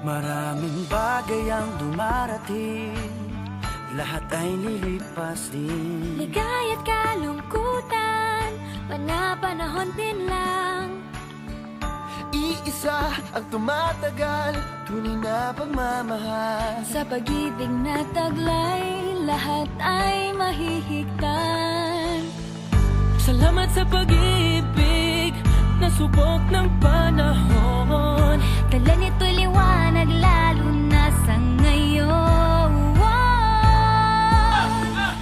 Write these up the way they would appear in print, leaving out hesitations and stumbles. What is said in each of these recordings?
Maraming bagay ang dumarating, lahat ay lilipas din. Ligaya't kalungkutan, panahon din lang. Iisa ang tumatagal, tunay na pagmamahal. Sa pag-ibig na taglay, lahat ay mahihigtan. Salamat sa pag-ibig, nasubok ng panahon. Dala nito'y liwanag, lalo na sa ngayon.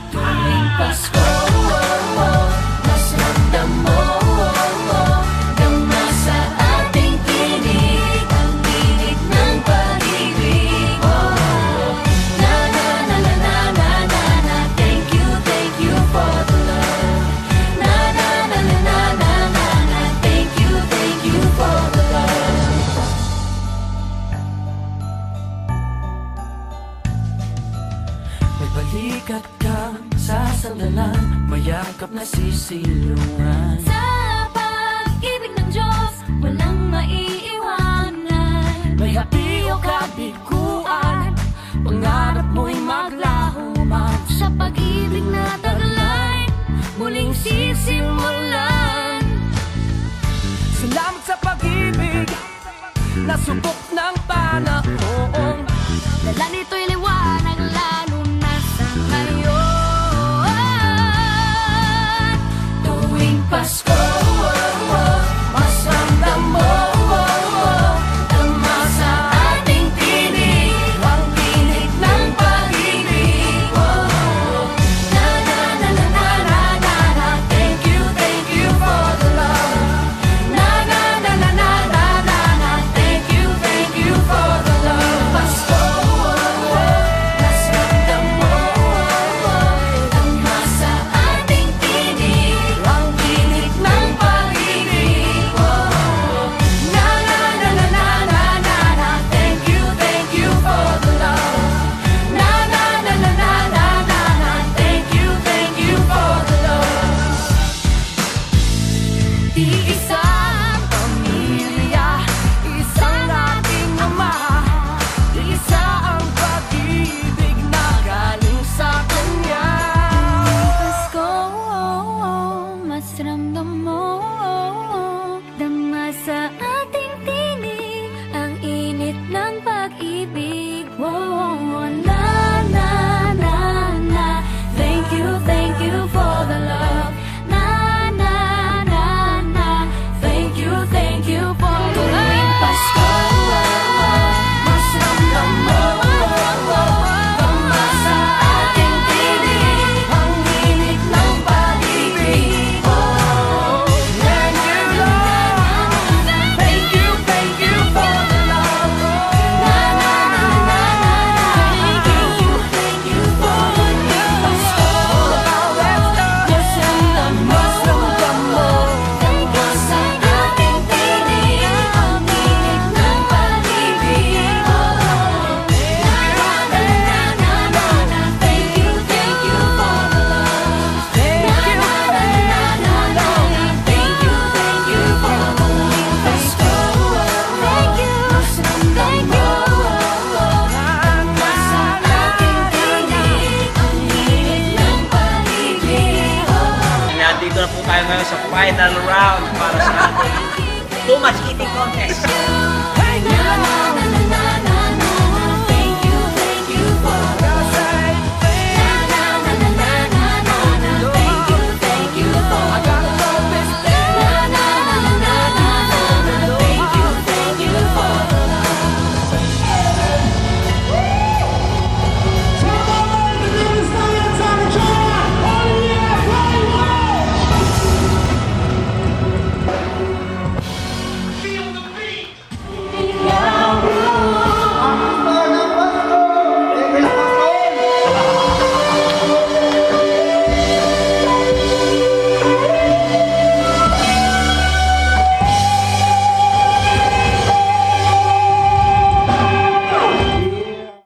Tuwing Pasko, mas ramdam mo, dama sa ating tinig, ang tinig ng pag-ibig. Na na na na na na na na, thank you for the love. Na na na na na na na na, thank you for the love. May balikat kang sasandalan, mayakap na sisilungan. Sa pag-ibig ng Diyos, walang maiiwanan. May hati o kabiguan, pangarap mo'y maglaho man. Sa pag-ibig na taglay, muling sisimulan. Salamat sa pag-ibig, nasubok ng panahon. Dala nito'y liwanag, lalo na sa ngayon. Tuwing Pasko, mas ramdam mo, dama sa ating tinig, ang tinig ng pag-ibig. Na na na na na na na na, thank you for the love. Na na na na na na na na, thank you for the love. Pasko, mas ramdam mo, dama sa ating tinig, ang tinig ng pag-ibig. Na na na na na na na na, thank you for the love. Na na na na na na na na, thank you for the love. Iisang pamilya, isang ating ama, isa ang pag-ibig na galing sa Kanya. Pasko, mas ramdam mo, dama sa ating tinig, ang init ng pag-ibig. Na na na na, thank you for the love. Na na na na, thank you for the love. Tuwing Pasko, mas ramdam mo, dama sa ating tinig, ang init ng pag-ibig. Na na na na, thank you for the love. Na na na na na, thank you for the love. Pasko, mas ramdam mo, dama sa ating tinig, ang init ng pag-ibig. Na na na na na na, thank you for the love. Na na na na na na, thank you for the love. Pasko, thank you, mas ramdam mo, dama sa ating tinig, ang init ng pag-ibig. Nandito na po tayo ngayon sa final round para sa ating Too Much Eating Contest. Na na na